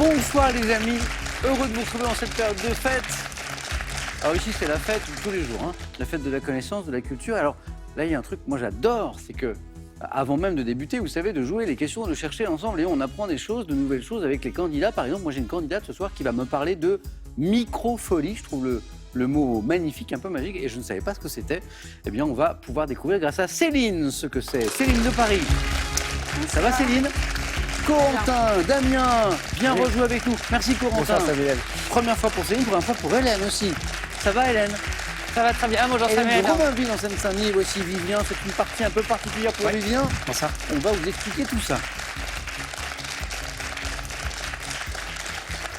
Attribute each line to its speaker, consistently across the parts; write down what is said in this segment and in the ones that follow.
Speaker 1: Bonsoir les amis, heureux de vous retrouver en cette période de fête. Alors ici c'est la fête tous les jours, hein. La fête de la connaissance, de la culture. Alors là il y a un truc que moi j'adore, c'est que avant même de débuter, vous savez, de jouer les questions, de chercher ensemble et on apprend des choses, de nouvelles choses avec les candidats. Par exemple, moi j'ai une candidate ce soir qui va me parler de microfolie. Je trouve le mot magnifique, un peu magique, et je ne savais pas ce que c'était. Eh bien, on va pouvoir découvrir grâce à Céline ce que c'est. Céline de Paris. Ça va Céline? Corentin, Damien, viens rejouer avec nous. Merci Corentin.
Speaker 2: Bonsoir Samuel.
Speaker 1: Première fois pour Céline, première fois pour Hélène aussi. Ça va Hélène?
Speaker 3: Ça va très bien. Bonjour
Speaker 1: Hélène
Speaker 3: Samuel.
Speaker 1: de Romainville en Seine-Saint-Denis, voici Vivien. C'est une partie un peu particulière pour Vivien.
Speaker 2: Bonsoir.
Speaker 1: On va vous expliquer tout ça.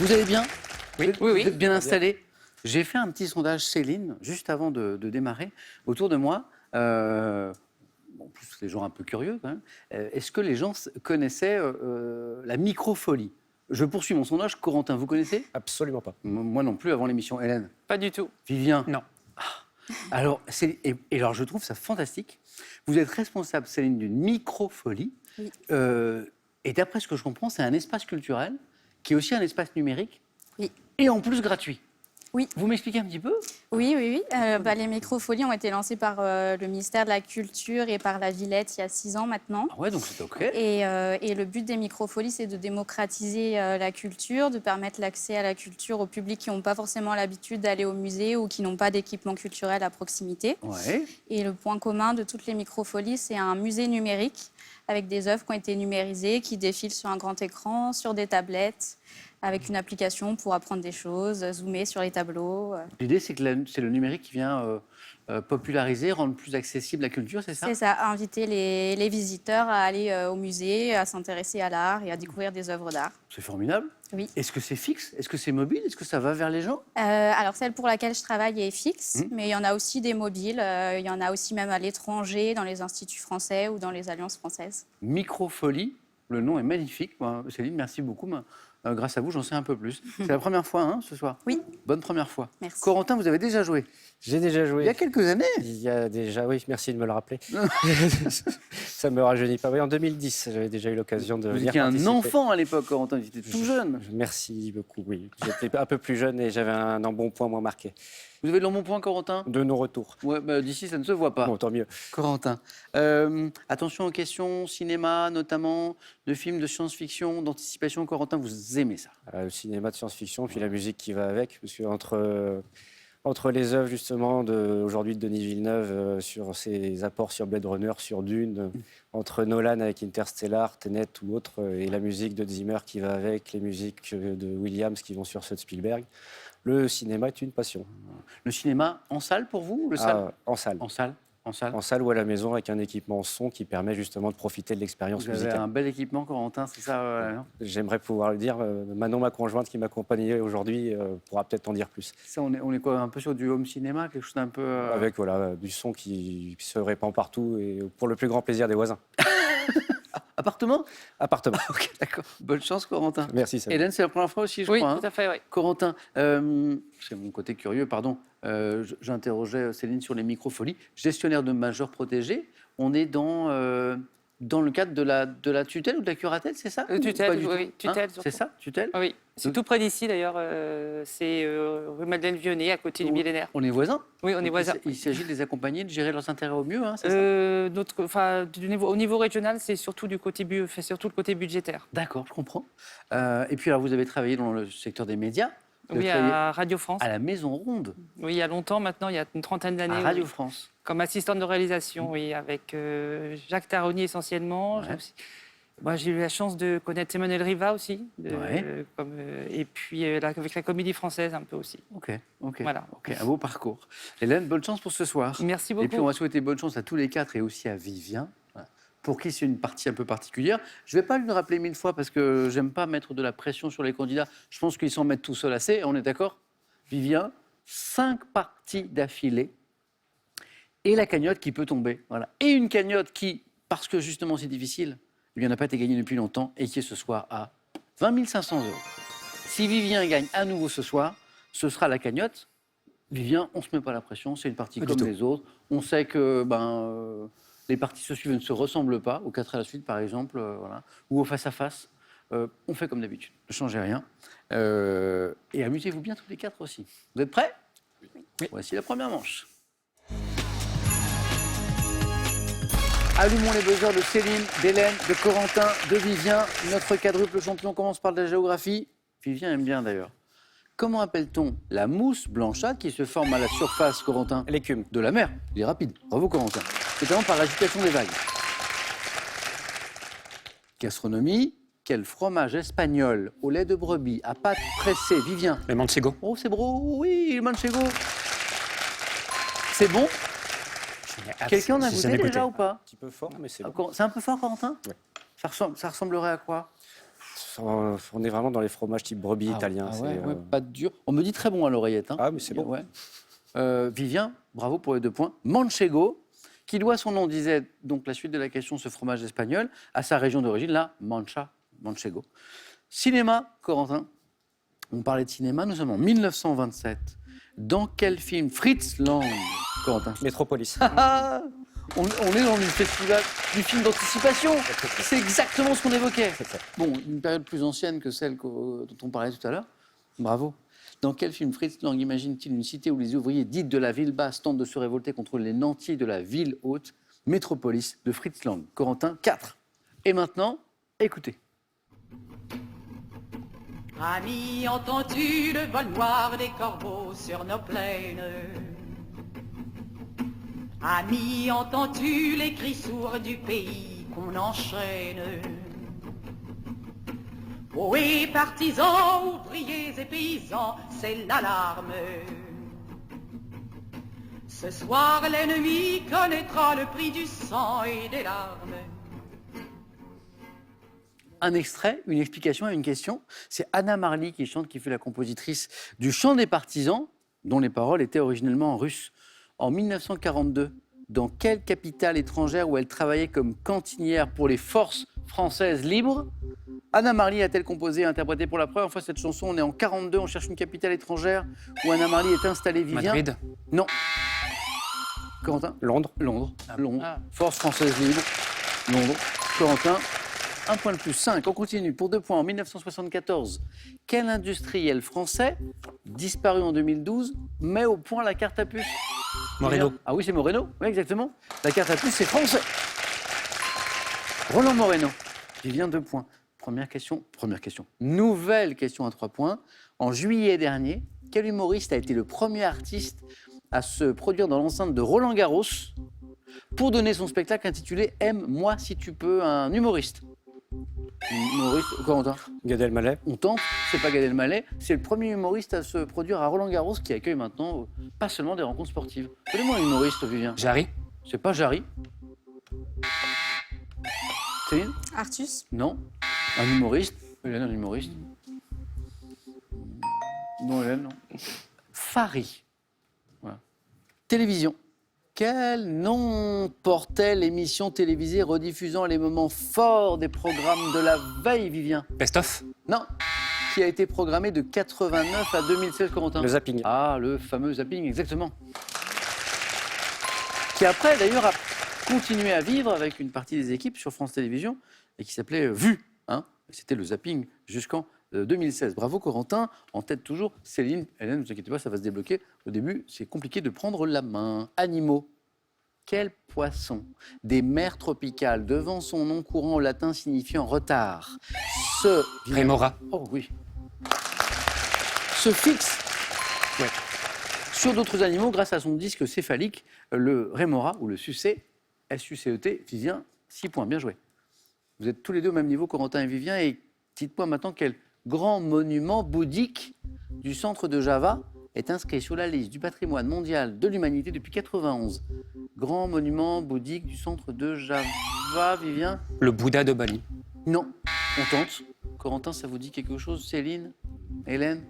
Speaker 1: Vous allez bien?
Speaker 3: Oui.
Speaker 1: Vous êtes bien installés? J'ai fait un petit sondage Céline, juste avant de démarrer, autour de moi. En plus, les gens un peu curieux quand même. Est-ce que les gens connaissaient la microfolie? Je poursuis mon sondage. Corentin, vous connaissez?
Speaker 2: Absolument pas.
Speaker 1: Moi non plus, avant l'émission. Hélène?
Speaker 3: Pas du tout.
Speaker 1: Vivien?
Speaker 2: Non.
Speaker 1: Alors, et alors, je trouve ça fantastique. Vous êtes responsable, Céline, d'une microfolie.
Speaker 4: Oui.
Speaker 1: Et d'après ce que je comprends, c'est un espace culturel qui est aussi un espace numérique.
Speaker 4: Oui.
Speaker 1: Et en plus gratuit.
Speaker 4: Oui.
Speaker 1: Vous m'expliquez un petit peu?
Speaker 4: Oui. Les microfolies ont été lancées par le ministère de la Culture et par la Villette il y a 6 ans maintenant.
Speaker 1: Ah ouais, donc c'est OK.
Speaker 4: Et le but des microfolies, c'est de démocratiser la culture, de permettre l'accès à la culture aux publics qui n'ont pas forcément l'habitude d'aller au musée ou qui n'ont pas d'équipement culturel à proximité.
Speaker 1: Ouais.
Speaker 4: Et le point commun de toutes les microfolies, c'est un musée numérique avec des œuvres qui ont été numérisées, qui défilent sur un grand écran, sur des tablettes, avec une application pour apprendre des choses, zoomer sur les tableaux.
Speaker 1: L'idée, c'est que c'est le numérique qui vient populariser, rendre plus accessible la culture, c'est ça?
Speaker 4: C'est ça, inviter les visiteurs à aller au musée, à s'intéresser à l'art et à découvrir des œuvres d'art.
Speaker 1: C'est formidable.
Speaker 4: Oui.
Speaker 1: Est-ce que c'est fixe? Est-ce que c'est mobile? Est-ce que ça va vers les gens?
Speaker 4: Alors celle pour laquelle je travaille est fixe, mais il y en a aussi des mobiles. Il y en a aussi même à l'étranger, dans les instituts français ou dans les alliances françaises.
Speaker 1: Microfolie, le nom est magnifique. Céline, merci beaucoup. Grâce à vous, j'en sais un peu plus. C'est la première fois ce soir?
Speaker 4: Oui.
Speaker 1: Bonne première fois.
Speaker 4: Merci.
Speaker 1: Corentin, vous avez déjà joué?
Speaker 2: J'ai déjà joué.
Speaker 1: Il y a quelques années?
Speaker 2: Il y a déjà, oui, merci de me le rappeler. Ça me rajeunit pas. Oui, en 2010, j'avais déjà eu l'occasion de
Speaker 1: Vous
Speaker 2: venir
Speaker 1: étiez un
Speaker 2: participer.
Speaker 1: enfant à l'époque, Corentin, vous étiez tout jeune.
Speaker 2: Merci beaucoup, oui. J'étais un peu plus jeune et j'avais un embonpoint moins marqué.
Speaker 1: Vous avez le bon point, Corentin?
Speaker 2: De nos retours.
Speaker 1: Ouais, d'ici, ça ne se voit pas.
Speaker 2: Bon, tant mieux.
Speaker 1: Corentin. Attention aux questions cinéma, notamment, de films de science-fiction, d'anticipation. Corentin, vous aimez ça?
Speaker 2: Le cinéma de science-fiction, puis la musique qui va avec. Parce que entre les œuvres, justement, aujourd'hui de Denis Villeneuve, sur ses apports sur Blade Runner, sur Dune, entre Nolan avec Interstellar, Tenet ou autre, et la musique de Zimmer qui va avec, les musiques de Williams qui vont sur ceux de Spielberg, le cinéma est une passion.
Speaker 1: Le cinéma en salle pour vous ou le salle?
Speaker 2: En salle.
Speaker 1: En salle. En salle.
Speaker 2: En salle ou à la maison avec un équipement son qui permet justement de profiter de l'expérience
Speaker 1: Vous avez
Speaker 2: musicale.
Speaker 1: un bel équipement, Corentin, c'est ça? Non,
Speaker 2: J'aimerais pouvoir le dire. Manon, ma conjointe qui m'accompagnait aujourd'hui, pourra peut-être en dire plus.
Speaker 1: ça, on est quoi? Un peu sur du home cinéma, quelque chose d'un peu...
Speaker 2: Avec du son qui se répand partout et pour le plus grand plaisir des voisins.
Speaker 1: Appartement?
Speaker 2: Appartement.
Speaker 1: Ok, d'accord. Bonne chance, Corentin.
Speaker 2: Merci. Samuel.
Speaker 1: Hélène, c'est la première fois aussi, je
Speaker 3: Oui,
Speaker 1: crois.
Speaker 3: tout à fait, oui.
Speaker 1: Corentin, c'est mon côté curieux, pardon. J'interrogeais Céline sur les microfolies. Gestionnaire de majeur protégé, on est dans le cadre de la tutelle ou de la curatelle, c'est ça?
Speaker 3: Tutelle,
Speaker 1: Pas du
Speaker 3: oui,
Speaker 1: tout,
Speaker 3: tutelle,
Speaker 1: hein?
Speaker 3: surtout.
Speaker 1: C'est ça, tutelle?
Speaker 3: Oui, c'est tout près d'ici d'ailleurs. C'est rue Madeleine-Vionnet, à côté du Millénaire.
Speaker 1: On est voisins?
Speaker 3: Oui, on est
Speaker 1: Donc,
Speaker 3: voisins.
Speaker 1: Il s'agit de les accompagner, de gérer leurs intérêts au mieux, hein, c'est ça?
Speaker 3: Au niveau régional, c'est surtout le côté budgétaire.
Speaker 1: D'accord, je comprends. Et puis alors, vous avez travaillé dans le secteur des médias. Vous
Speaker 3: Oui,
Speaker 1: avez travaillé
Speaker 3: à Radio France.
Speaker 1: à la Maison Ronde,
Speaker 3: Oui, il y a longtemps maintenant, il y a une trentaine d'années.
Speaker 1: à Radio
Speaker 3: oui.
Speaker 1: France.
Speaker 3: Comme assistante de réalisation, oui, avec Jacques Taroni essentiellement.
Speaker 1: Ouais.
Speaker 3: Moi, j'ai eu la chance de connaître Emmanuel Riva aussi,
Speaker 1: Ouais.
Speaker 3: et puis avec la Comédie Française un peu aussi.
Speaker 1: Ok.
Speaker 3: Voilà.
Speaker 1: Ok, un beau parcours. Hélène, bonne chance pour ce soir.
Speaker 3: Merci beaucoup.
Speaker 1: Et puis on va souhaiter bonne chance à tous les quatre et aussi à Vivien, voilà, pour qui c'est une partie un peu particulière. Je ne vais pas le rappeler 1000 fois parce que j'aime pas mettre de la pression sur les candidats. Je pense qu'ils s'en mettent tout seuls assez. On est d'accord? Vivien, 5 parties d'affilée et la cagnotte qui peut tomber. Voilà. Et une cagnotte qui, parce que justement c'est difficile, eh bien, n'a pas été gagnée depuis longtemps et qui est ce soir à 20 500 €. Si Vivien gagne à nouveau ce soir, ce sera la cagnotte. Vivien, on ne se met pas la pression, c'est une partie
Speaker 2: Pas du
Speaker 1: comme
Speaker 2: tout.
Speaker 1: les autres. On sait que les parties se suivent et ne se ressemblent pas, au 4 à la suite par exemple, voilà, ou au face-à-face. On fait comme d'habitude, ne changez rien. Et amusez-vous bien tous les 4 aussi. Vous êtes prêts? Oui. Voici la première manche. Allumons les buzzers de Céline, d'Hélène, de Corentin, de Vivien. Notre quadruple champion commence par de la géographie. Vivien aime bien d'ailleurs. Comment appelle-t-on la mousse blanchâtre qui se forme à la surface, Corentin?
Speaker 2: L'écume.
Speaker 1: De la mer. Il est rapide. Bravo, Corentin. Notamment par l'agitation des vagues. Gastronomie. Quel fromage espagnol au lait de brebis à pâte pressée, Vivien?
Speaker 5: Le manchego.
Speaker 1: Oh, c'est bro, oui, le manchego. C'est bon? Quelqu'un en a
Speaker 5: J'ai
Speaker 1: goûté
Speaker 5: jamais
Speaker 1: déjà
Speaker 5: goûté.
Speaker 1: ou pas?
Speaker 2: Un petit peu fort, mais c'est bon.
Speaker 1: C'est un peu fort, Corentin?
Speaker 2: Ouais.
Speaker 1: Ça ressemblerait à quoi?
Speaker 2: On est vraiment dans les fromages type brebis italien.
Speaker 1: Ah
Speaker 2: c'est,
Speaker 1: ouais, ouais, pas de dur. On me dit très bon à l'oreillette. Hein.
Speaker 2: Ah, mais c'est bon.
Speaker 1: Ouais. Vivien, bravo pour les 2 points. Manchego, qui doit son nom, disait donc la suite de la question, ce fromage espagnol, à sa région d'origine, la Manchego. Cinéma, Corentin. On parlait de cinéma, nous sommes en 1927. Dans quel film Fritz Lang, Corentin?
Speaker 2: Métropolis.
Speaker 1: On est dans le festival du film d'anticipation. C'est exactement ce qu'on évoquait.
Speaker 2: C'est ça.
Speaker 1: Bon, une période plus ancienne que celle dont on parlait tout à l'heure. Bravo. Dans quel film Fritz Lang imagine-t-il une cité où les ouvriers dits de la ville basse tentent de se révolter contre les nantis de la ville haute? Métropolis de Fritz Lang. Corentin, 4. Et maintenant, écoutez.
Speaker 6: Ami, entends-tu le vol noir des corbeaux sur nos plaines? Ami, entends-tu les cris sourds du pays qu'on enchaîne? Ohé, partisans, ouvriers et paysans, c'est l'alarme. Ce soir, l'ennemi connaîtra le prix du sang et des larmes.
Speaker 1: Un extrait, une explication à une question. C'est Anna Marly qui chante, qui fut la compositrice du Chant des partisans, dont les paroles étaient originellement en russe. En 1942, dans quelle capitale étrangère où elle travaillait comme cantinière pour les forces françaises libres, Anna Marly a-t-elle composé et interprété pour la première fois cette chanson? On est en 42, on cherche une capitale étrangère où Anna Marly est installée. Vivien?
Speaker 5: Madrid.
Speaker 1: Non. Corentin?
Speaker 2: Londres.
Speaker 1: Londres. Londres.
Speaker 3: Ah.
Speaker 1: Force française libre. Londres. Corentin, 1 point de plus. 5. On continue pour 2 points. En 1974, quel industriel français, disparu en 2012, met au point la carte à puce?
Speaker 5: Moreno.
Speaker 1: Ah oui, c'est Moreno. Oui, exactement. La carte à puce, c'est français. Roland Moreno. Vivien, 2 points. Première question. Nouvelle question à 3 points. En juillet dernier, quel humoriste a été le premier artiste à se produire dans l'enceinte de Roland-Garros pour donner son spectacle intitulé « Aime-moi si tu peux », un humoriste? Humoriste, Corentin?
Speaker 2: Gad Elmaleh.
Speaker 1: On tente, c'est pas Gad Elmaleh, c'est le premier humoriste à se produire à Roland-Garros qui accueille maintenant pas seulement des rencontres sportives. Donnez-moi un humoriste, Vivien.
Speaker 5: Jarry.
Speaker 1: C'est pas Jarry. Céline?
Speaker 4: Artus.
Speaker 1: Non. Un humoriste. Hélène, un humoriste. Non, Hélène, non. Fary. Voilà. Télévision. Quel nom portait l'émission télévisée rediffusant les moments forts des programmes de la veille, Vivien?
Speaker 5: Best of.
Speaker 1: Non. Qui a été programmé de 89 à 2016, Corentin?
Speaker 2: Le zapping.
Speaker 1: Ah, le fameux zapping, exactement. Qui après, d'ailleurs, a continué à vivre avec une partie des équipes sur France Télévisions et qui s'appelait Vue. Hein. C'était le zapping jusqu'en 2016. Bravo, Corentin. En tête toujours, Céline. Hélène, ne vous inquiétez pas, ça va se débloquer. Au début, c'est compliqué de prendre la main. Animaux. Quel poisson des mers tropicales, devant son nom courant au latin signifiant retard,
Speaker 5: Rémora.
Speaker 1: Oh oui. Se fixe sur d'autres animaux grâce à son disque céphalique, le rémora ou le sucé, S-U-C-E-T, Vivien, 6 points, bien joué. Vous êtes tous les deux au même niveau, Corentin et Vivien, et dites-moi maintenant quel grand monument bouddhique du centre de Java est inscrit sur la liste du patrimoine mondial de l'humanité depuis 1991. Grand monument bouddhique du centre de Java, Vivien?
Speaker 5: Le Bouddha de Bali.
Speaker 1: Non, on tente. Corentin, ça vous dit quelque chose? Céline? Hélène?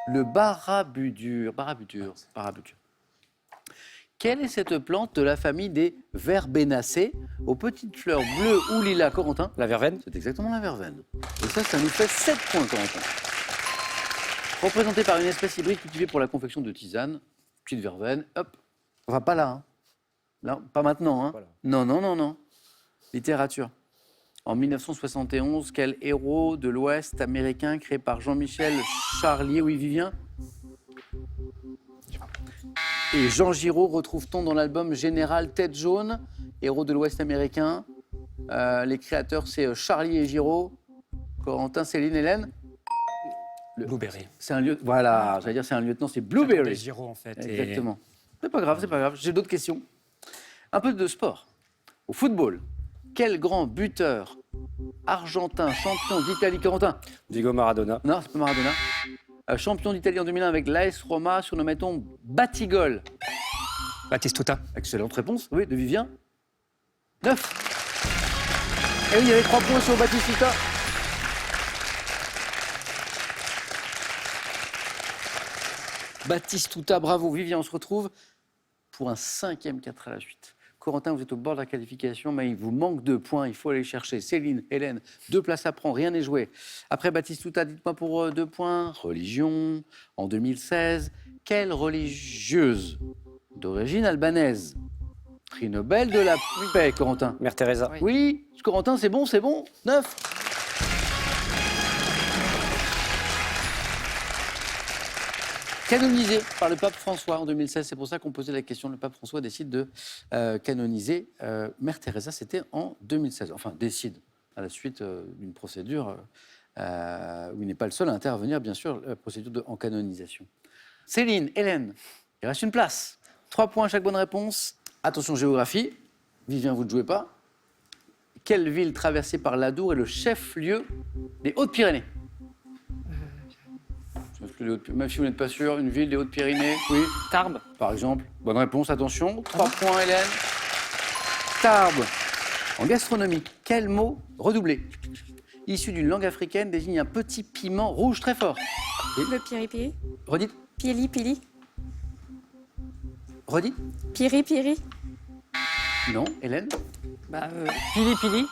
Speaker 1: Le Barabudure. Barabudure. Quelle est cette plante de la famille des verbénacées aux petites fleurs bleues ou lilas, Corentin?
Speaker 2: La verveine.
Speaker 1: C'est exactement la verveine. Et ça nous fait 7 points, Corentin. Représentée par une espèce hybride cultivée pour la confection de tisanes, petite verveine, hop. Enfin, pas là, hein. Là, pas maintenant, hein.
Speaker 2: Voilà.
Speaker 1: Non. Littérature. En 1971, quel héros de l'Ouest américain créé par Jean-Michel Charlier, oui Vivien, et Jean Giraud retrouve-t-on dans l'album Général Tête Jaune, héros de l'Ouest américain. Les créateurs, c'est Charlie et Giraud. Corentin, Céline, Hélène.
Speaker 5: Blueberry.
Speaker 1: C'est un lieu. Voilà, j'allais dire c'est un lieutenant, c'est Blueberry.
Speaker 5: Giraud, en fait.
Speaker 1: Exactement. C'est pas grave, c'est pas grave. J'ai d'autres questions. Un peu de sport. Au football, quel grand buteur argentin, champion d'Italie, Corentin?
Speaker 2: Diego Maradona.
Speaker 1: Non, c'est pas Maradona. Champion d'Italie en 2001 avec l'AS Roma, surnommait-on Batigol.
Speaker 5: Batistuta.
Speaker 1: Excellente réponse, oui, de Vivien. 9. Et oui, il y avait 3 points sur Batistuta. Batistuta, bravo. Vivien, on se retrouve pour un 5e 4 à la suite. Corentin, vous êtes au bord de la qualification, mais il vous manque 2 points. Il faut aller chercher. Céline, Hélène, 2 places à prendre, rien n'est joué. Après Batistuta, dites-moi pour 2 points. Religion, en 2016, quelle religieuse d'origine albanaise, prix Nobel de la paix, Corentin?
Speaker 2: Mère Teresa.
Speaker 1: Oui, Corentin, c'est bon, 9. Canonisé par le pape François en 2016. C'est pour ça qu'on posait la question. Le pape François décide de canoniser Mère Teresa. C'était en 2016. Enfin, décide à la suite d'une procédure où il n'est pas le seul à intervenir, bien sûr, la procédure en canonisation. Céline, Hélène, il reste une place. 3 points à chaque bonne réponse. Attention, géographie. Vivien, vous ne jouez pas. Quelle ville traversée par l'Adour est le chef-lieu des Hautes-Pyrénées? Même si vous n'êtes pas sûr, une ville des Hautes-Pyrénées, oui.
Speaker 3: Tarbes.
Speaker 1: Par exemple. Bonne réponse, attention. 3 points, Hélène. Tarbes. En gastronomie, quel mot redoublé, issu d'une langue africaine, désigne un petit piment rouge très fort?
Speaker 4: Le piri-piri.
Speaker 1: Redites.
Speaker 4: Pili-pili.
Speaker 1: Redites.
Speaker 4: Piri-piri.
Speaker 1: Non, Hélène.
Speaker 3: Pili-pili.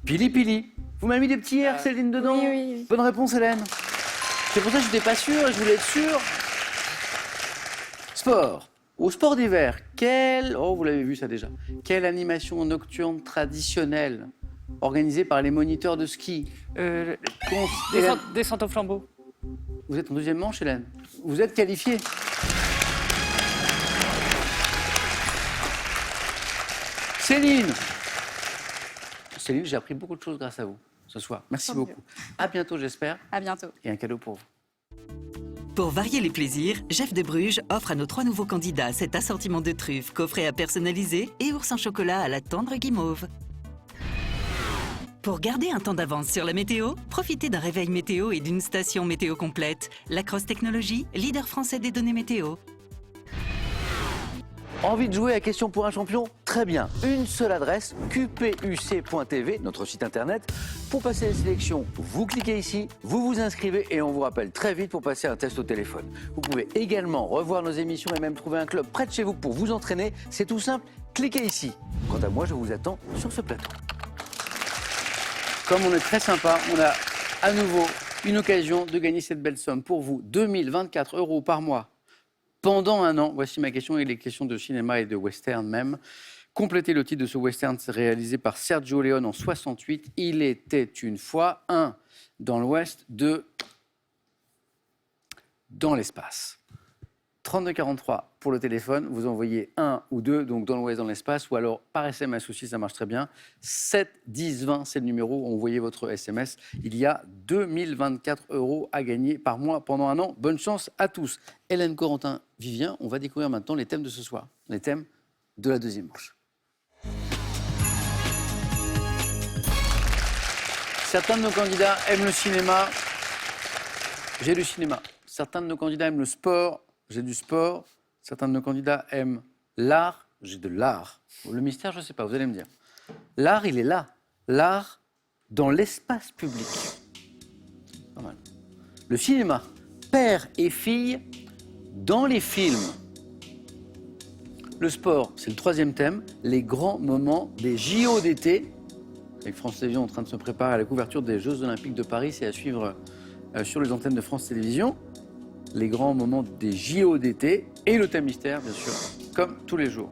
Speaker 1: Pili-pili. Vous m'avez mis des petits R, Céline, dedans?
Speaker 4: Oui, oui, oui.
Speaker 1: Bonne réponse, Hélène. C'est pour ça que je n'étais pas sûr et je voulais être sûr. Sport. Au sport d'hiver, oh, vous l'avez vu ça déjà. Quelle animation nocturne traditionnelle organisée par les moniteurs de ski? Hélène,
Speaker 3: Descente au flambeau.
Speaker 1: vous êtes en 2e manche, Hélène. Vous êtes qualifiée. Céline. Céline, j'ai appris beaucoup de choses grâce à vous ce soir. Merci
Speaker 4: Tant
Speaker 1: beaucoup. À bientôt, j'espère.
Speaker 4: À bientôt.
Speaker 1: Et un cadeau pour vous.
Speaker 7: Pour varier les plaisirs, Jeff de Bruges offre à nos 3 nouveaux candidats cet assortiment de truffes, coffret à personnaliser et ours en chocolat à la tendre guimauve. Pour garder un temps d'avance sur la météo, profitez d'un réveil météo et d'une station météo complète. Lacrosse Technologies, leader français des données météo.
Speaker 1: Envie de jouer à Question pour un champion? Très bien. Une seule adresse, qpuc.tv, notre site internet. Pour passer les sélections, vous cliquez ici, vous vous inscrivez et on vous rappelle très vite pour passer un test au téléphone. Vous pouvez également revoir nos émissions et même trouver un club près de chez vous pour vous entraîner. C'est tout simple, cliquez ici. Quant à moi, je vous attends sur ce plateau. Comme on est très sympa, on a à nouveau une occasion de gagner cette belle somme pour vous. 2024 € par mois. Pendant un an, voici ma question et les questions de cinéma et de western même. Complétez le titre de ce western réalisé par Sergio Leone en 68. Il était une fois, 1 dans l'Ouest, 2 dans l'espace. 3243 pour le téléphone, vous envoyez 1 ou 2, donc dans l'Ouest, dans l'espace, ou alors par SMS aussi, ça marche très bien. 7 10 20, c'est le numéro, envoyez votre SMS. Il y a 2024 € à gagner par mois pendant un an. Bonne chance à tous. Hélène, Corentin, Vivien, on va découvrir maintenant les thèmes de ce soir, les thèmes de la 2e manche. Certains de nos candidats aiment le cinéma, j'ai du cinéma. Certains de nos candidats aiment le sport, j'ai du sport. Certains de nos candidats aiment l'art, j'ai de l'art. Le mystère, je ne sais pas, vous allez me dire. L'art, il est là. L'art dans l'espace public. Pas mal. Le cinéma, père et fille dans les films. Le sport, c'est le 3e thème, les grands moments des JO d'été. Avec France Télévisions en train de se préparer à la couverture des Jeux Olympiques de Paris, c'est à suivre sur les antennes de France Télévisions. Les grands moments des JO d'été et le thème mystère, bien sûr, comme tous les jours.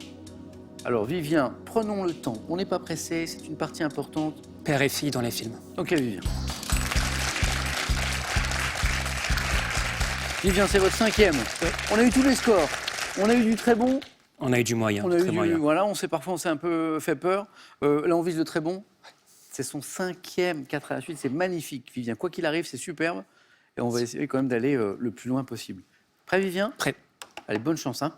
Speaker 1: Alors Vivien, prenons le temps, on n'est pas pressé, c'est une partie importante.
Speaker 5: Père et fille dans les films.
Speaker 1: Ok, Vivien. Vivien, c'est votre 5e. On a eu tous les scores. On a eu du très bon.
Speaker 5: On a eu du moyen,
Speaker 1: On a eu
Speaker 5: très moyen.
Speaker 1: voilà, on sait parfois, on s'est un peu fait peur. Là, on vise le très bon. C'est son 5e 4 à la suite. C'est magnifique, Vivien. Quoi qu'il arrive, c'est superbe. Et on va essayer quand même d'aller le plus loin possible. Prêt, Vivien?
Speaker 5: Prêt.
Speaker 1: Allez, bonne chance. Hein.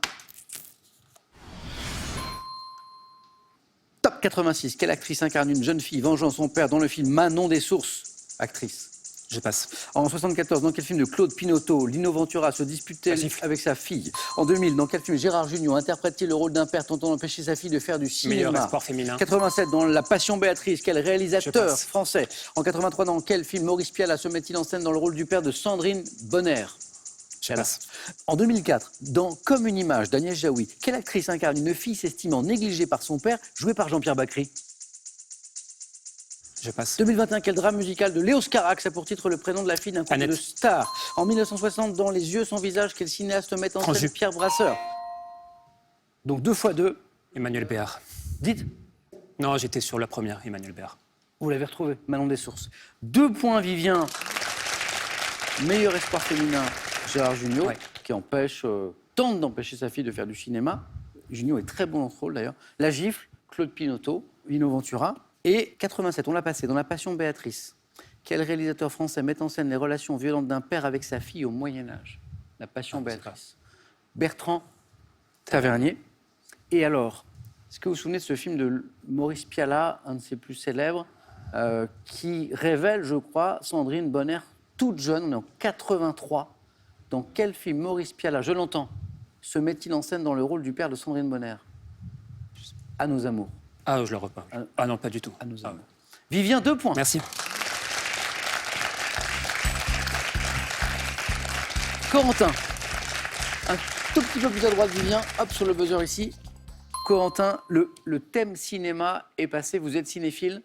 Speaker 1: Top 86. Quelle actrice incarne une jeune fille vengeant son père dans le film Manon des Sources? Actrice.
Speaker 5: Je passe.
Speaker 1: En 74, dans quel film de Claude Pinoteau Lino Ventura se dispute-t-elle
Speaker 5: La gifle.
Speaker 1: avec sa fille? En 2000, dans quel film Gérard Jugnot interprète-t-il le rôle d'un père tentant d'empêcher sa fille de faire du
Speaker 5: Meilleur
Speaker 1: cinéma?
Speaker 5: espoir féminin.
Speaker 1: 87, dans La Passion Béatrice, quel
Speaker 5: Je
Speaker 1: réalisateur
Speaker 5: passe.
Speaker 1: français? En 83, dans quel film Maurice Pialat se met-il en scène dans le rôle du père de Sandrine Bonner?
Speaker 5: Je passe.
Speaker 1: En 2004, dans Comme une image d'Agnès Jaoui, quelle actrice incarne une fille s'estimant négligée par son père, jouée par Jean-Pierre Bacry?
Speaker 5: Je passe.
Speaker 1: 2021, quel drame musical de Léos Carax a pour titre le prénom de la fille d'un couple
Speaker 5: Annette.
Speaker 1: de stars? En 1960, dans Les yeux sans visage, quel cinéaste met en scène
Speaker 5: Franju.
Speaker 1: Pierre Brasseur? Donc 2 x 2.
Speaker 5: Emmanuel Béard.
Speaker 1: Dites,
Speaker 5: Non, j'étais sur la première, Emmanuel Béard.
Speaker 1: vous l'avez retrouvé, Manon des Sources. 2 points, Vivien. Meilleur espoir féminin, Gérard Jugnot,
Speaker 5: Ouais.
Speaker 1: qui tente d'empêcher sa fille de faire du cinéma. Jugnot est très bon dans ce rôle d'ailleurs. La gifle, Claude Pinoteau, Lino Ventura. Et 87, on l'a passé, dans La Passion Béatrice. Quel réalisateur français met en scène les relations violentes d'un père avec sa fille au Moyen-Âge? La Passion Béatrice. Bertrand Tavernier. Et alors, est-ce que vous vous souvenez de ce film de Maurice Pialat, un de ses plus célèbres, qui révèle, je crois, Sandrine Bonner toute jeune, on est en 83. Dans quel film Maurice Pialat, je l'entends, se met-il en scène dans le rôle du père de Sandrine Bonner? À nos amours.
Speaker 5: Ah, je le repas. Ah non, pas du tout.
Speaker 1: À nos
Speaker 5: Ah,
Speaker 1: amours. Vivien, 2 points.
Speaker 5: Merci.
Speaker 1: Corentin, un tout petit peu plus à droite, Vivien, hop, sur le buzzer ici. Corentin, le thème cinéma est passé, vous êtes cinéphile.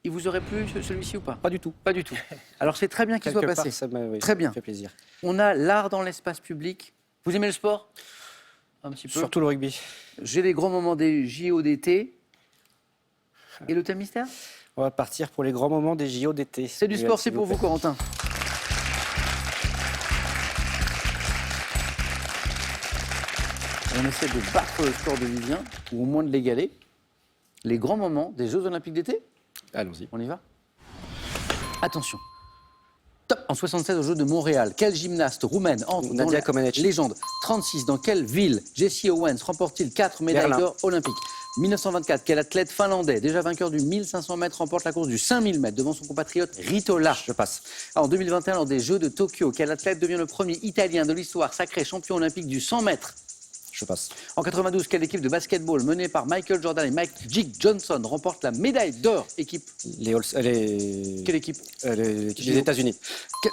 Speaker 1: Il vous aurait plu celui-ci ou pas?
Speaker 2: Pas du tout.
Speaker 1: Pas du tout. Alors c'est très bien qu'il soit
Speaker 2: Quelque
Speaker 1: passé.
Speaker 2: part, ça m'a
Speaker 1: Très bien.
Speaker 2: fait plaisir.
Speaker 1: On a l'art dans l'espace public. Vous aimez le sport? Un petit peu.
Speaker 2: Surtout le rugby.
Speaker 1: J'ai les grands moments des JO d'été. Et le thème mystère?
Speaker 2: On va partir pour les grands moments des JO d'été.
Speaker 1: C'est du sport, c'est pour vous, Corentin. On essaie de battre le score de Vivien, ou au moins de l'égaler. Les grands moments des Jeux Olympiques d'été.
Speaker 2: Allons-y.
Speaker 1: On y va? Attention. Top. En 76, aux Jeux de Montréal, quel gymnaste roumaine entre
Speaker 2: Nadia
Speaker 1: dans la
Speaker 2: Comaneci.
Speaker 1: légende? 36, dans quelle ville Jesse Owens remporte-t-il 4 médailles
Speaker 2: Berlin.
Speaker 1: d'or olympiques? 1924, quel athlète finlandais, déjà vainqueur du 1500 mètres, remporte la course du 5000 mètres devant son compatriote Ritola?
Speaker 2: Je passe.
Speaker 1: En 2021, lors des Jeux de Tokyo, quel athlète devient le premier Italien de l'histoire sacré champion olympique du 100 mètres?
Speaker 2: Je passe.
Speaker 1: En 92, quelle équipe de basketball menée par Michael Jordan et Magic Johnson remporte la médaille d'or? Équipe. Quelle équipe?
Speaker 2: Les États-Unis.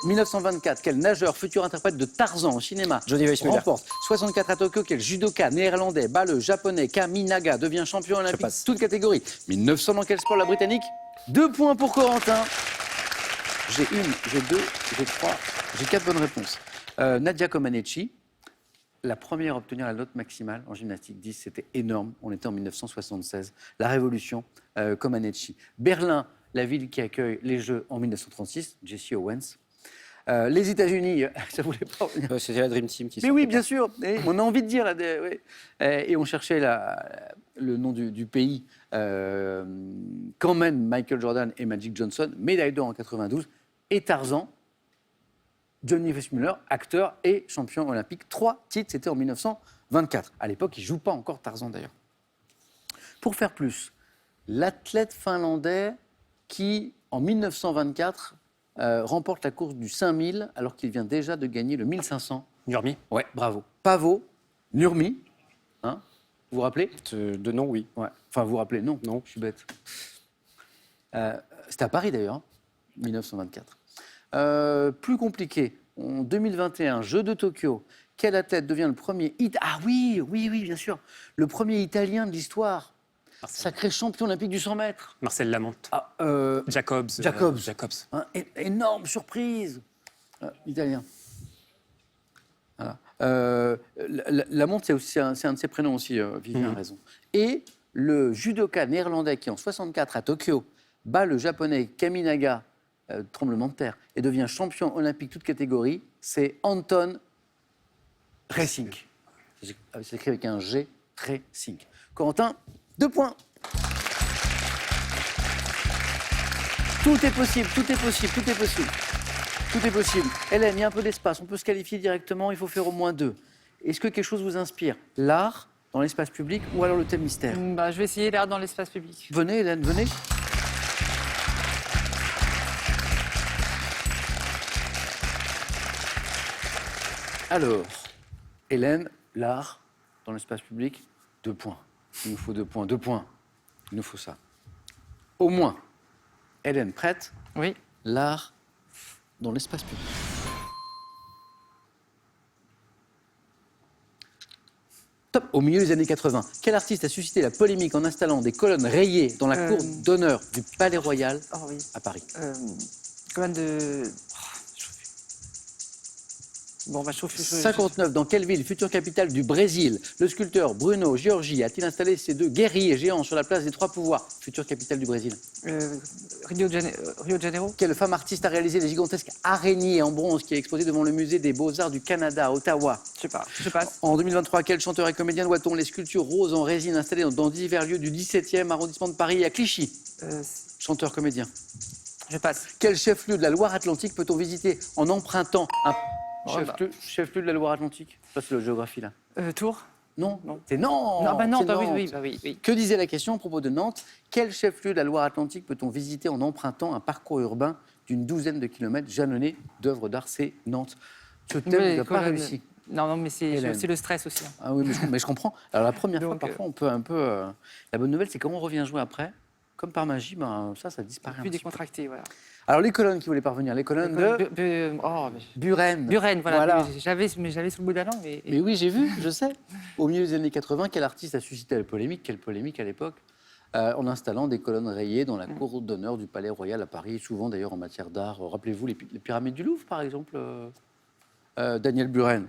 Speaker 1: 1924, quel nageur, futur interprète de Tarzan au cinéma,
Speaker 2: Johnny Weissmuller.
Speaker 1: remporte? 64 à Tokyo, quel judoka néerlandais, balleux japonais, Kami Naga devient champion olympique,
Speaker 2: passe.
Speaker 1: toute catégorie? 1900, dans quel sport la britannique? 2 points pour Corentin. J'ai 1, j'ai 2, j'ai 3, j'ai 4 bonnes réponses. Nadia Comaneci, la première à obtenir la note maximale en gymnastique 10, c'était énorme. On était en 1976. La révolution, Comaneci. Berlin, la ville qui accueille les Jeux en 1936, Jesse Owens. Les États-Unis, ça voulait pas revenir.
Speaker 2: C'était la Dream Team qui
Speaker 1: Mais oui, bien sûr. On a envie de dire. Oui. Et on cherchait le nom du pays. Quand même, Michael Jordan et Magic Johnson, médaille d'or en 92. Et Tarzan, Johnny Weissmuller, acteur et champion olympique. 3 titres, c'était en 1924. À l'époque, il ne joue pas encore Tarzan, d'ailleurs. Pour faire plus, l'athlète finlandais qui, en 1924, remporte la course du 5000 alors qu'il vient déjà de gagner le 1500.
Speaker 5: Nurmi.
Speaker 1: Ouais, bravo. Pavo, Nurmi, hein, vous vous rappelez?
Speaker 2: De nom, oui.
Speaker 1: Ouais. Enfin, vous vous rappelez? Non,
Speaker 2: Non.
Speaker 1: je suis bête. C'était à Paris d'ailleurs, 1924. Plus compliqué, en 2021, Jeux de Tokyo, quel athlète devient le premier Ah oui, bien sûr, le premier Italien de l'histoire, sacré champion olympique du 100 mètres.
Speaker 5: Marcel Lamonte. Jacobs.
Speaker 1: Jacobs.
Speaker 5: Jacobs.
Speaker 1: Hein, énorme surprise, italien. Voilà. Lamonte, c'est un de ses prénoms aussi, Vivien a raison. Et le judoka néerlandais qui, en 64 à Tokyo, bat le japonais Kaminaga, tremblement de terre, et devient champion olympique toute catégorie, c'est Anton Resink. C'est écrit avec un G, Resink. Corentin, 2 points. Tout est possible, tout est possible, tout est possible. Tout est possible. Hélène, il y a un peu d'espace, on peut se qualifier directement, il faut faire au moins 2. Est-ce que quelque chose vous inspire? L'art dans l'espace public ou alors le thème mystère?
Speaker 3: Je vais essayer l'art dans l'espace public.
Speaker 1: Venez Hélène, venez. Alors, Hélène, l'art dans l'espace public, 2 points. Il nous faut 2 points, 2 points. Il nous faut ça. Au moins. Hélène, prête?
Speaker 3: Oui.
Speaker 1: L'art dans l'espace public. Top. Au milieu des années 80, quel artiste a suscité la polémique en installant des colonnes rayées dans la cour d'honneur du Palais Royal à Paris?
Speaker 3: Colonne de... Bon,
Speaker 1: 59. Dans quelle ville, future capitale du Brésil, le sculpteur Bruno Giorgi a-t-il installé ces 2 guerriers géants sur la place des 3 pouvoirs, future capitale du Brésil?
Speaker 3: Rio de Janeiro.
Speaker 1: Quelle femme artiste a réalisé les gigantesques araignées en bronze qui est exposée devant le musée des Beaux-Arts du Canada à Ottawa?
Speaker 3: Je sais pas, je passe.
Speaker 1: En 2023, quel chanteur et comédien doit-on les sculptures roses en résine installées dans divers lieux du 17e arrondissement de Paris et à Clichy? Chanteur-comédien.
Speaker 3: Je passe.
Speaker 1: Quel chef-lieu de la Loire-Atlantique peut-on visiter en empruntant un chef-lieu de la Loire-Atlantique? Ça, c'est la géographie, là.
Speaker 3: Tours.
Speaker 1: Non,
Speaker 3: Non.
Speaker 1: c'est Nantes.
Speaker 3: Non,
Speaker 1: C'est
Speaker 3: Nantes,
Speaker 1: Nantes.
Speaker 3: oui.
Speaker 1: Que disait la question à propos de Nantes? Quel chef-lieu de la Loire-Atlantique peut-on visiter en empruntant un parcours urbain d'une douzaine de kilomètres jalonné d'œuvres d'art? C'est Nantes. Ce thème n'a pas réussi.
Speaker 3: Non, mais c'est
Speaker 1: Hélène.
Speaker 3: aussi le stress aussi.
Speaker 1: Ah oui, mais je comprends. Alors la première fois,
Speaker 3: Donc,
Speaker 1: parfois, on peut un peu... La bonne nouvelle, c'est quand on revient jouer après, comme par magie, ça disparaît un
Speaker 3: Plus
Speaker 1: petit peu.
Speaker 3: décontracté, voilà.
Speaker 1: Alors les colonnes qui voulaient parvenir, les colonnes de Buren.
Speaker 3: Buren, voilà.
Speaker 1: Voilà.
Speaker 3: J'avais sur le bout de la langue.
Speaker 1: Mais oui, j'ai vu, je sais. Au milieu des années 80, quel artiste a suscité la polémique? Quelle polémique à l'époque? En installant des colonnes rayées dans la cour d'honneur du Palais Royal à Paris, souvent d'ailleurs en matière d'art. Rappelez-vous les pyramides du Louvre, par exemple, Daniel Buren.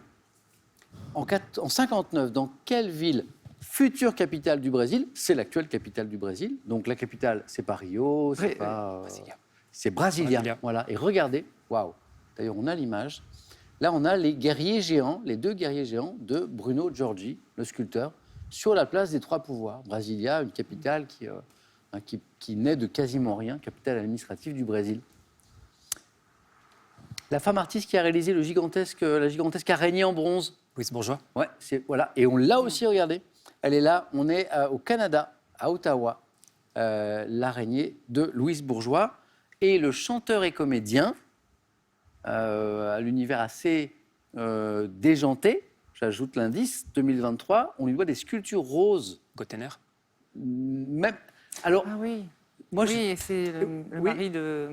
Speaker 1: En 59, dans quelle ville, future capitale du Brésil, c'est l'actuelle capitale du Brésil, donc la capitale, c'est pas Rio, c'est pas... c'est Brasilia. Voilà. Et regardez, waouh. D'ailleurs, on a l'image. Là, on a les guerriers géants, les 2 guerriers géants de Bruno Giorgi, le sculpteur, sur la place des 3 pouvoirs. Brasilia, une capitale qui naît de quasiment rien, capitale administrative du Brésil. La femme artiste qui a réalisé la gigantesque araignée en bronze.
Speaker 5: Louise Bourgeois.
Speaker 1: Ouais, voilà. Et on l'a aussi, regardez. Elle est là, on est au Canada, à Ottawa, l'araignée de Louise Bourgeois. Et le chanteur et comédien, à l'univers assez déjanté, j'ajoute l'indice, 2023, on lui doit des sculptures roses.
Speaker 5: Gottener.
Speaker 1: Même, alors,
Speaker 3: Ah oui.
Speaker 1: moi,
Speaker 3: Oui, c'est le
Speaker 1: oui.
Speaker 3: mari de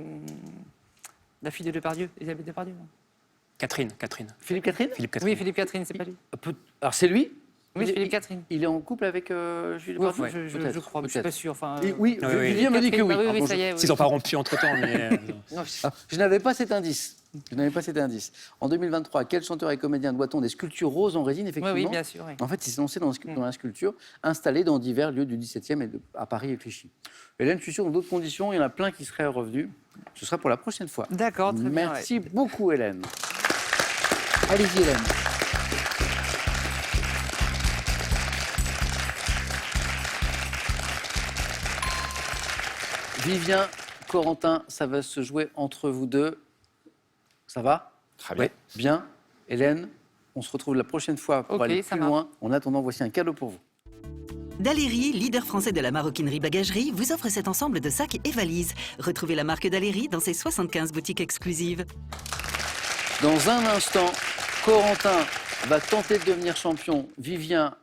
Speaker 3: la fille de Depardieu, Elisabeth Depardieu.
Speaker 5: Catherine.
Speaker 1: Philippe Catherine.
Speaker 3: Oui, Philippe Catherine, c'est pas lui.
Speaker 1: Alors, c'est lui.
Speaker 3: Oui, c'est Philippe Catherine.
Speaker 1: Il est en couple avec Jules
Speaker 3: Oui,
Speaker 1: Depardieu.
Speaker 3: je crois, mais je suis pas sûr. Enfin,
Speaker 1: Oui,
Speaker 5: oui.
Speaker 1: Vivien me dit que oui.
Speaker 3: Oui,
Speaker 1: Ah,
Speaker 3: ça y est.
Speaker 5: S'ils n'ont pas rompu entre-temps, mais...
Speaker 3: Non,
Speaker 1: Je n'avais pas cet indice. En 2023, quel chanteur et comédien doit-on des sculptures roses en résine, effectivement?
Speaker 3: oui, bien sûr. Oui.
Speaker 1: En fait, il s'est lancé dans la sculpture, installée dans divers lieux du 17e et à Paris et Clichy. Hélène, je suis sûr, dans d'autres conditions, il y en a plein qui seraient revenus. Ce sera pour la prochaine fois.
Speaker 3: D'accord, très bien.
Speaker 1: Merci beaucoup, Hélène. Allez-y, Hélène. Vivien, Corentin, ça va se jouer entre vous deux. Ça va?
Speaker 2: Très bien.
Speaker 1: Oui, bien. Hélène, on se retrouve la prochaine fois pour
Speaker 3: Ok,
Speaker 1: aller
Speaker 3: ça
Speaker 1: plus
Speaker 3: marche.
Speaker 1: loin. En attendant, voici un cadeau pour vous.
Speaker 7: Daléry, leader français de la maroquinerie-bagagerie, vous offre cet ensemble de sacs et valises. Retrouvez la marque Daléry dans ses 75 boutiques exclusives.
Speaker 1: Dans un instant, Corentin va tenter de devenir champion. Vivien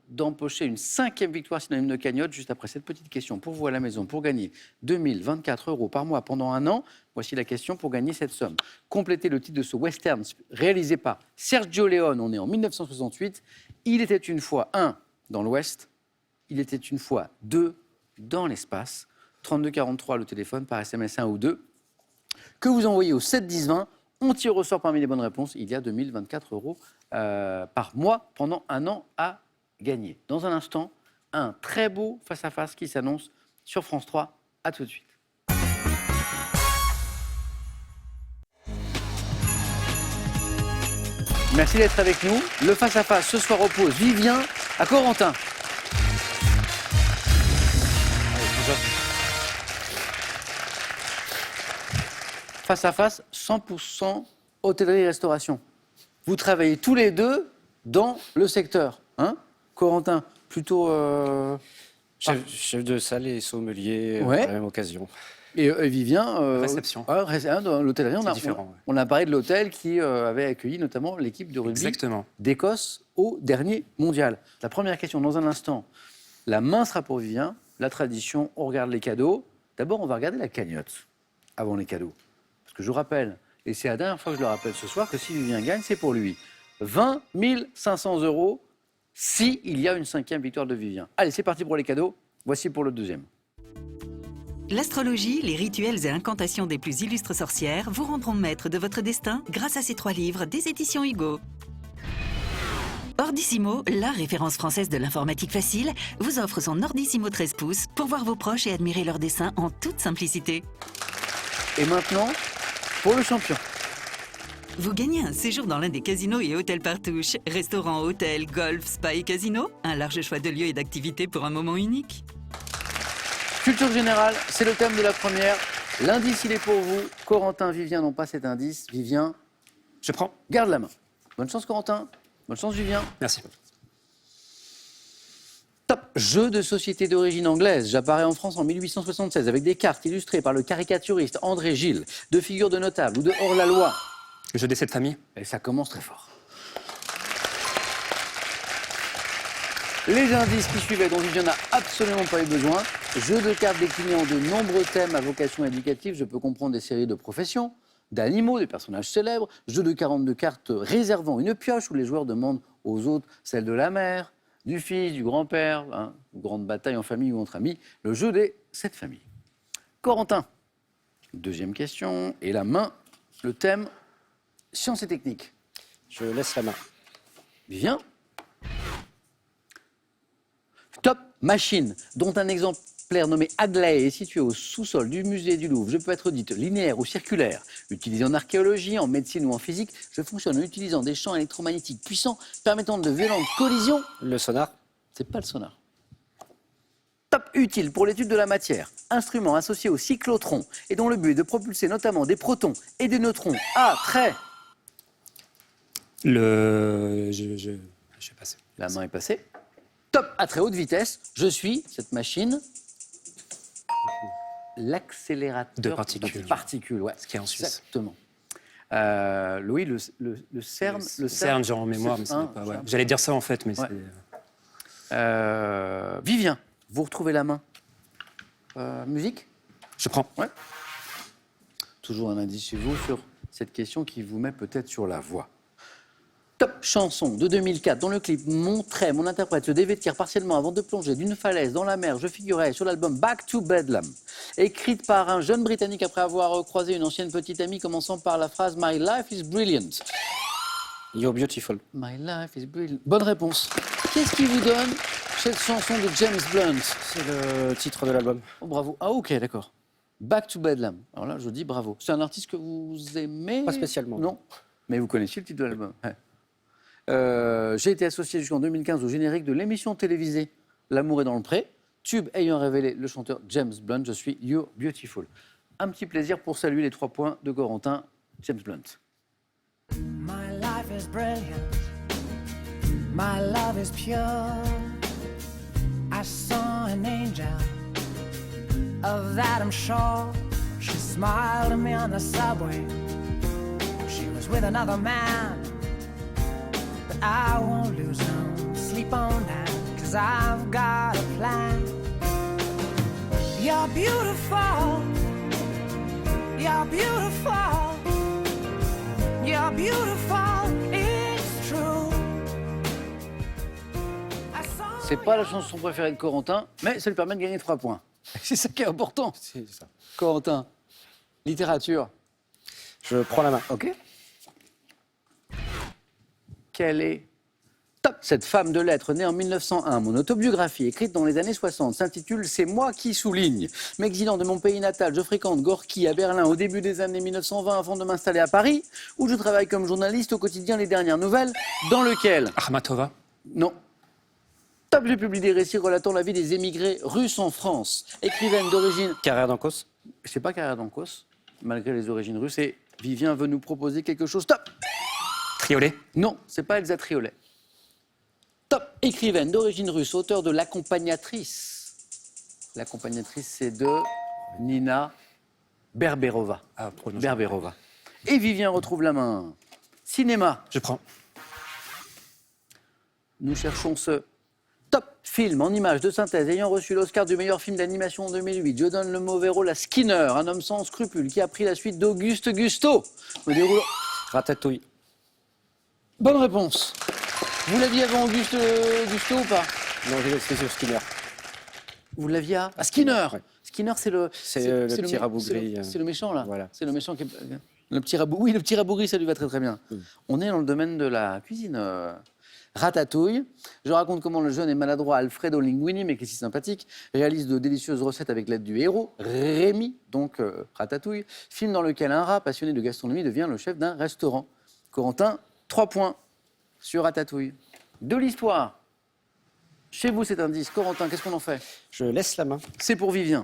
Speaker 1: d'empocher une 5e victoire synonyme de cagnotte. Juste après cette petite question pour vous à la maison, pour gagner 2024 € par mois pendant un an. Voici la question pour gagner cette somme. Complétez le titre de ce western réalisé par Sergio Leone. On est en 1968. Il était une fois 1 dans l'Ouest. Il était une fois 2 dans l'espace. 3243 le téléphone par SMS 1 ou 2. Que vous envoyez au 7 10 20. On tire au sort parmi les bonnes réponses. Il y a 2024 € par mois pendant un an à gagner. Dans un instant, un très beau face-à-face qui s'annonce sur France 3. À tout de suite. Merci d'être avec nous. Le face-à-face ce soir oppose Vivien à Corentin. Face-à-face, 100% hôtellerie-restauration. Vous travaillez tous les deux dans le secteur. Hein, Corentin, plutôt...
Speaker 2: Chef de salle et sommelier
Speaker 1: Ouais.
Speaker 2: à la même occasion.
Speaker 1: Et Vivien...
Speaker 5: Réception.
Speaker 1: Dans l'hôtellerie,
Speaker 5: C'est différent, ouais.
Speaker 1: on a parlé de l'hôtel qui avait accueilli notamment l'équipe de rugby
Speaker 5: Exactement.
Speaker 1: d'Écosse au dernier mondial. La première question, dans un instant. La main sera pour Vivien. La tradition, on regarde les cadeaux. D'abord, on va regarder la cagnotte avant les cadeaux. Parce que je vous rappelle, et c'est la dernière fois que je le rappelle ce soir, que si Vivien gagne, c'est pour lui. 20 500 € si il y a une 5e victoire de Vivien. Allez, c'est parti pour les cadeaux. Voici pour le deuxième.
Speaker 7: L'astrologie, les rituels et incantations des plus illustres sorcières vous rendront maître de votre destin grâce à ces 3 livres des éditions Hugo. Ordissimo, la référence française de l'informatique facile, vous offre son Ordissimo 13 pouces pour voir vos proches et admirer leurs dessins en toute simplicité.
Speaker 1: Et maintenant, pour le champion.
Speaker 7: Vous gagnez un séjour dans l'un des casinos et hôtels Partouche, restaurants, hôtels, golf, spa et casino, un large choix de lieux et d'activités pour un moment unique.
Speaker 1: Culture générale, c'est le thème de la première. L'indice, il est pour vous. Corentin, Vivien n'ont pas cet indice. Vivien,
Speaker 5: Je prends.
Speaker 1: garde la main. Bonne chance, Corentin. Bonne chance, Vivien.
Speaker 5: Merci.
Speaker 1: Top. Jeu de société d'origine anglaise. J'apparais en France en 1876 avec des cartes illustrées par le caricaturiste André Gilles, de figures de notables ou de hors-la-loi.
Speaker 5: Jeu d'essai de famille.
Speaker 1: Et ça commence très fort. Les indices qui suivaient, dont Vivien n'a absolument pas eu besoin. Jeu de cartes décliné en de nombreux thèmes à vocation éducative. Je peux comprendre des séries de professions, d'animaux, des personnages célèbres. Jeu de 42 cartes réservant une pioche où les joueurs demandent aux autres celle de la mère, du fils, du grand-père, hein, grande bataille en famille ou entre amis. Le jeu des 7 familles. Corentin, deuxième question. Et la main, le thème sciences et techniques.
Speaker 2: Je laisse la main.
Speaker 1: Vivien. Top Machine, dont un exemplaire nommé Aglaé est situé au sous-sol du musée du Louvre. Je peux être dite linéaire ou circulaire. Utilisée en archéologie, en médecine ou en physique, je fonctionne en utilisant des champs électromagnétiques puissants permettant de violentes collisions.
Speaker 2: Le sonar.
Speaker 1: C'est pas le sonar. Top utile pour l'étude de la matière. Instrument associé au cyclotron et dont le but est de propulser notamment des protons et des neutrons à trait.
Speaker 5: Je vais passer.
Speaker 1: La main est passée. Top à très haute vitesse. Je suis, cette machine, l'accélérateur
Speaker 5: De particules.
Speaker 1: particules, ouais.
Speaker 5: Ce qui est en Suisse.
Speaker 1: Exactement. Louis, le CERN.
Speaker 5: Le CERN, j'ai en mémoire, mais
Speaker 1: hein,
Speaker 5: c'est pas. Ouais. J'allais dire ça en fait, mais
Speaker 1: Ouais.
Speaker 5: c'est.
Speaker 1: Vivien, vous retrouvez la main. Musique.
Speaker 5: Je prends.
Speaker 1: Toujours un indice chez vous sur cette question qui vous met peut-être sur la voie. Top chanson de 2004, dont le clip montrait mon interprète se dévêtir partiellement avant de plonger d'une falaise dans la mer. Je figurais sur l'album Back to Bedlam, écrite par un jeune Britannique après avoir croisé une ancienne petite amie, commençant par la phrase My life is brilliant.
Speaker 2: You're beautiful.
Speaker 1: My life is brilliant. Bonne réponse. Qu'est-ce qui vous donne cette chanson de James Blunt?
Speaker 2: C'est le titre de l'album.
Speaker 1: Oh, bravo. Ah, ok, d'accord. Back to Bedlam. Alors là, je dis bravo. C'est un artiste que vous aimez?
Speaker 2: Pas spécialement.
Speaker 1: Non. Mais vous connaissiez le titre de l'album. Ouais. J'ai été associé jusqu'en 2015 au générique de l'émission télévisée L'amour est dans le pré, tube ayant révélé le chanteur James Blunt. Je suis You're Beautiful. Un petit plaisir pour saluer les 3 points de Corentin, James Blunt.
Speaker 8: My life is brilliant. My love is pure. I saw an angel. Of that I'm sure. She smiled at me on the subway. She was with another man. But I won't lose no sleep on that. 'Cause I've got a plan. You're beautiful. You're beautiful. You're beautiful, it's true.
Speaker 1: C'est pas la chanson préférée de Corentin, mais ça lui permet de gagner 3 points. C'est ça qui est important.
Speaker 2: C'est ça.
Speaker 1: Corentin, littérature.
Speaker 2: Je prends la main.
Speaker 1: Ok. Quel est Top. Cette femme de lettres née en 1901, mon autobiographie écrite dans les années 60 s'intitule « C'est moi qui souligne ». M'exilant de mon pays natal, je fréquente Gorky à Berlin au début des années 1920 avant de m'installer à Paris, où je travaille comme journaliste au quotidien Les Dernières Nouvelles, dans lequel...
Speaker 5: Armatova.
Speaker 1: Non. Top, je publie des récits relatant la vie des émigrés russes en France. Écrivaine d'origine...
Speaker 2: Carrère d'Ancos.
Speaker 1: C'est pas Carrère d'Ancos, malgré les origines russes. Et Vivien veut nous proposer quelque chose. Top.
Speaker 5: Triolet.
Speaker 1: Non, c'est pas Elsa Triolet. Top. Écrivaine d'origine russe, auteure de L'Accompagnatrice. L'Accompagnatrice, c'est de Nina Berberova.
Speaker 5: Ah, prononce.
Speaker 1: Berberova. Et Vivien retrouve la main. Cinéma.
Speaker 5: Je prends.
Speaker 1: Nous cherchons ce top film en images de synthèse ayant reçu l'Oscar du meilleur film d'animation en 2008. Je donne le mauvais rôle à Skinner, un homme sans scrupules qui a pris la suite d'Auguste Gusto. Me déroule...
Speaker 2: Ratatouille.
Speaker 1: Bonne réponse. Vous l'aviez avant Auguste Gusto ou pas?
Speaker 2: Non, j'ai laissé sur Skinner.
Speaker 1: Vous l'aviez à Skinner.
Speaker 2: Ouais.
Speaker 1: Skinner, c'est le...
Speaker 2: C'est le petit rabougri.
Speaker 1: C'est le méchant, là.
Speaker 2: Voilà.
Speaker 1: C'est le méchant qui est... Le petit rabougri. Oui, le petit rabougri, ça lui va très très bien.
Speaker 2: Mm.
Speaker 1: On est dans le domaine de la cuisine. Ratatouille. Je raconte comment le jeune et maladroit Alfredo Linguini, mais qui est si sympathique, réalise de délicieuses recettes avec l'aide du héros, Rémi, donc Ratatouille, film dans lequel un rat passionné de gastronomie devient le chef d'un restaurant. Corentin, 3 points sur Ratatouille. De l'histoire. Chez vous, cet indice. Corentin, qu'est-ce qu'on en fait?
Speaker 2: Je laisse la main.
Speaker 1: C'est pour Vivien.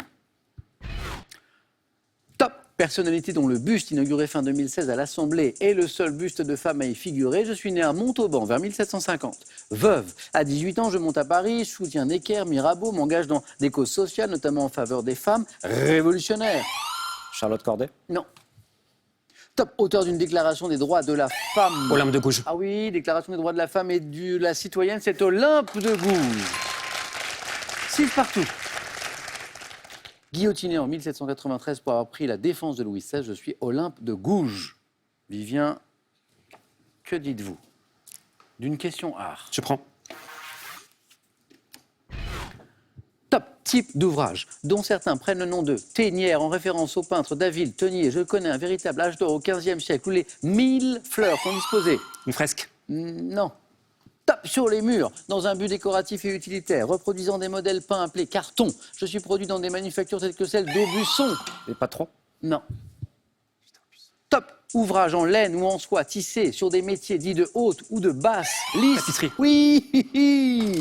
Speaker 1: Top. Personnalité dont le buste inauguré fin 2016 à l'Assemblée est le seul buste de femme à y figurer. Je suis né à Montauban vers 1750. Veuve. À 18 ans, je monte à Paris, je soutiens Necker, Mirabeau, m'engage dans des causes sociales, notamment en faveur des femmes. Révolutionnaire.
Speaker 2: Charlotte Corday.
Speaker 1: Non. Top. Auteur d'une déclaration des droits de la femme.
Speaker 5: Olympe de Gouges.
Speaker 1: Ah oui, déclaration des droits de la femme et de la citoyenne, c'est Olympe de Gouges. 6 partout. Guillotiné en 1793 pour avoir pris la défense de Louis XVI, je suis Olympe de Gouges. Vivien, que dites-vous d'une question art?
Speaker 5: Je prends.
Speaker 1: Top. Type d'ouvrage, dont certains prennent le nom de Ténière en référence au peintre David Tenier. Je connais un véritable âge d'or au XVe siècle où les 1000 fleurs sont disposées.
Speaker 5: Une fresque.
Speaker 1: Non. Top sur les murs, dans un but décoratif et utilitaire, reproduisant des modèles peints appelés cartons. Je suis produit dans des manufactures telles que celle d'Aubusson.
Speaker 2: Les patrons.
Speaker 1: Non. Top. Ouvrage en laine ou en soie tissé sur des métiers dits de haute ou de basse lisse.
Speaker 5: Tapisserie.
Speaker 1: Oui.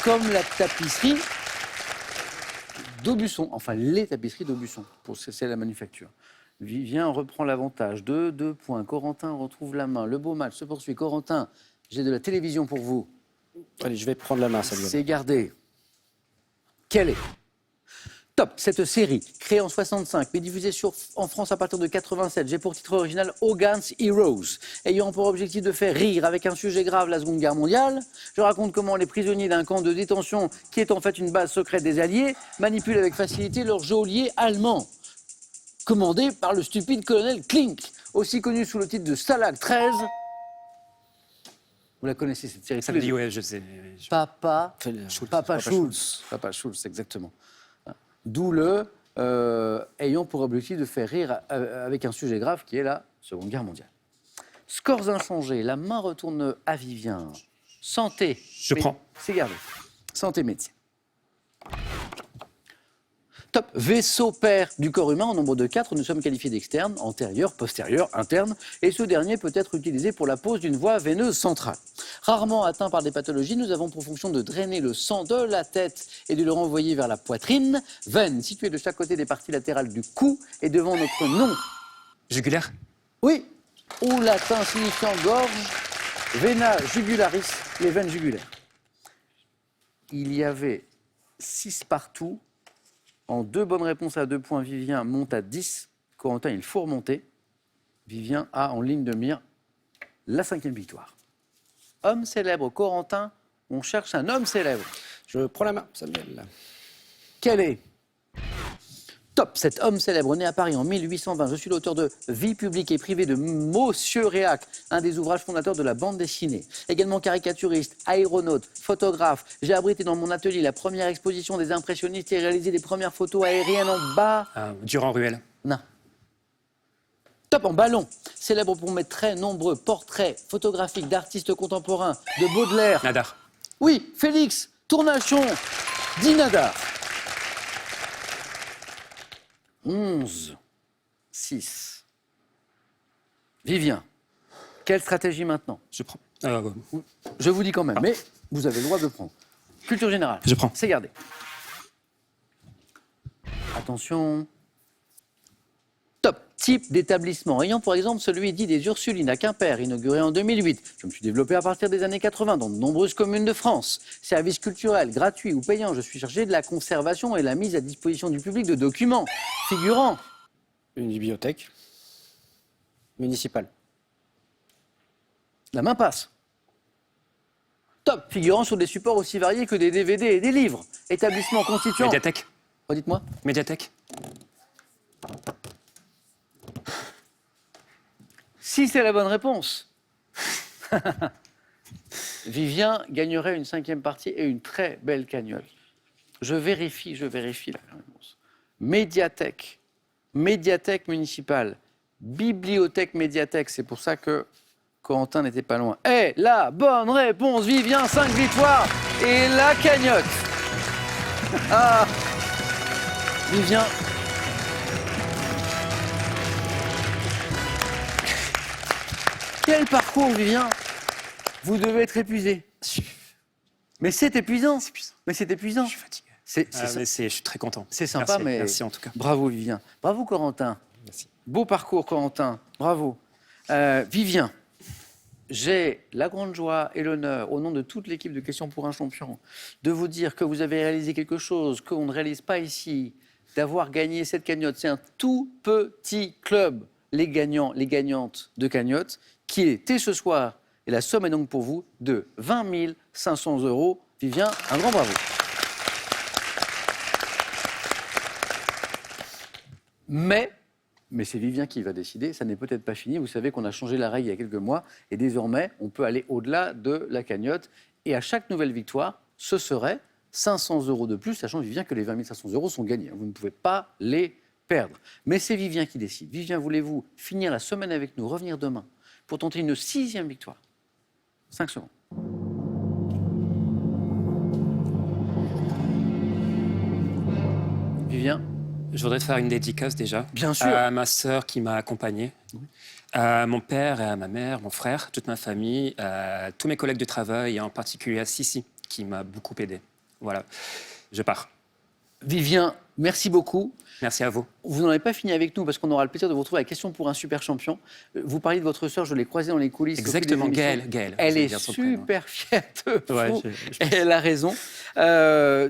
Speaker 1: Comme la tapisserie d'Aubusson. Enfin, les tapisseries d'Aubusson. C'est la manufacture. Vivien reprend l'avantage. 2 points. Corentin retrouve la main. Le beau match se poursuit. Corentin, j'ai de la télévision pour vous.
Speaker 2: Allez, je vais prendre la main, ça
Speaker 1: C'est gardé. Quelle est? Top. Cette série, créée en 65, mais diffusée en France à partir de 87, j'ai pour titre original Hogan's Heroes, ayant pour objectif de faire rire avec un sujet grave, la Seconde Guerre mondiale. Je raconte comment les prisonniers d'un camp de détention, qui est en fait une base secrète des Alliés, manipulent avec facilité leur geôlier allemand, commandé par le stupide colonel Klink, aussi connu sous le titre de Stalag 13. Vous la connaissez, cette série?
Speaker 5: Ça me dit, ouais, je sais.
Speaker 1: Papa
Speaker 2: Schultz.
Speaker 1: Papa Schultz. Papa Schultz, exactement. D'où le ayant pour objectif de faire rire avec un sujet grave qui est la Seconde Guerre mondiale. Scores inchangés, la main retourne à Vivien. Santé.
Speaker 5: Je prends.
Speaker 1: C'est gardé. Santé, médecine. Top. Vaisseau père du corps humain en nombre de 4, nous sommes qualifiés d'externe, antérieur, postérieur, interne, et ce dernier peut être utilisé pour la pose d'une voie veineuse centrale. Rarement atteint par des pathologies, nous avons pour fonction de drainer le sang de la tête et de le renvoyer vers la poitrine, veine située de chaque côté des parties latérales du cou et devant notre nom.
Speaker 5: Jugulaire.
Speaker 1: Oui, ou latin signifiant gorge, vena jugularis, les veines jugulaires. Il y avait 6 partout. En 2 bonnes réponses à 2 points, Vivien monte à 10. Corentin, il faut remonter. Vivien a en ligne de mire la 5e victoire. Homme célèbre, Corentin, on cherche un homme célèbre.
Speaker 2: Je prends la main, Samuel.
Speaker 1: Quel est? Top. Cet homme célèbre né à Paris en 1820. Je suis l'auteur de Vie publique et privée de Monsieur Réac, un des ouvrages fondateurs de la bande dessinée. Également caricaturiste, aéronaute, photographe. J'ai abrité dans mon atelier la première exposition des impressionnistes et réalisé les premières photos aériennes en bas.
Speaker 5: Durand-Ruel.
Speaker 1: Non. Top en ballon. Célèbre pour mes très nombreux portraits photographiques d'artistes contemporains, de Baudelaire.
Speaker 5: Nadar.
Speaker 1: Oui, Félix, Tournachon, Dinadar. 11, 6. Vivien, quelle stratégie maintenant?
Speaker 5: Je prends.
Speaker 1: Je vous dis quand même, mais vous avez le droit de prendre. Culture générale.
Speaker 5: Je prends.
Speaker 1: C'est gardé. Attention. Top. Type d'établissement ayant pour exemple celui dit des Ursulines à Quimper, inauguré en 2008. Je me suis développé à partir des années 80 dans de nombreuses communes de France. Service culturel, gratuit ou payant, je suis chargé de la conservation et la mise à disposition du public de documents figurant.
Speaker 2: Une bibliothèque municipale.
Speaker 1: La main passe. Top. Figurant sur des supports aussi variés que des DVD et des livres. Établissement constituant.
Speaker 5: Médiathèque.
Speaker 1: Redites-moi.
Speaker 5: Médiathèque.
Speaker 1: Si c'est la bonne réponse, Vivien gagnerait une 5e partie et une très belle cagnotte. Je vérifie la réponse. Médiathèque, médiathèque municipale, bibliothèque médiathèque, c'est pour ça que Corentin n'était pas loin. Et la bonne réponse, Vivien, 5 victoires et la cagnotte. Ah, Vivien. Quel parcours, Vivien? Vous devez être épuisé. Mais c'est épuisant. Mais c'est épuisant.
Speaker 5: Je suis fatigué.
Speaker 1: C'est
Speaker 5: Je suis très content.
Speaker 1: c'est sympa,
Speaker 5: Merci,
Speaker 1: mais...
Speaker 5: Merci en tout cas.
Speaker 1: Bravo, Vivien. Bravo, Corentin.
Speaker 5: Merci.
Speaker 1: Beau parcours, Corentin. Bravo. Vivien, j'ai la grande joie et l'honneur, au nom de toute l'équipe de Questions pour un champion, de vous dire que vous avez réalisé quelque chose qu'on ne réalise pas ici, d'avoir gagné cette cagnotte. C'est un tout petit club, les gagnants, les gagnantes de cagnotte, qui était ce soir. Et la somme est donc pour vous de 20 500 €. Vivien, un grand bravo. Mais c'est Vivien qui va décider, ça n'est peut-être pas fini. Vous savez qu'on a changé la règle il y a quelques mois et désormais, on peut aller au-delà de la cagnotte. Et à chaque nouvelle victoire, ce serait 500 € de plus, sachant, Vivien, que les 20 500 € sont gagnés. Vous ne pouvez pas les perdre. Mais c'est Vivien qui décide. Vivien, voulez-vous finir la semaine avec nous, revenir demain pour tenter une 6e victoire? 5 secondes. Vivien?
Speaker 5: Je voudrais te faire une dédicace déjà.
Speaker 1: Bien sûr.
Speaker 5: À ma sœur qui m'a accompagné, à mon père et à ma mère, mon frère, toute ma famille, à tous mes collègues de travail et en particulier à Sissi qui m'a beaucoup aidé. Voilà, je pars.
Speaker 1: Vivien, merci beaucoup.
Speaker 5: Merci à vous.
Speaker 1: Vous n'en avez pas fini avec nous parce qu'on aura le plaisir de vous retrouver à Question pour un super champion. Vous parliez de votre sœur, je l'ai croisée dans les coulisses.
Speaker 5: Exactement,
Speaker 1: au fil des émissions.
Speaker 5: Gaëlle.
Speaker 1: Elle
Speaker 5: C'est
Speaker 1: est
Speaker 5: bien son prénom.
Speaker 1: super fière de vous.
Speaker 5: Ouais,
Speaker 1: Et elle a raison.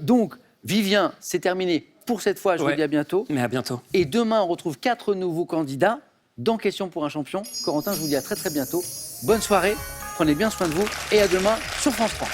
Speaker 1: Donc, Vivien, c'est terminé pour cette fois. Je vous
Speaker 5: Ouais.
Speaker 1: dis à bientôt.
Speaker 5: Mais à bientôt.
Speaker 1: Et demain, on retrouve 4 nouveaux candidats dans Question pour un champion. Corentin, je vous dis à très très bientôt. Bonne soirée, prenez bien soin de vous et à demain sur France 3.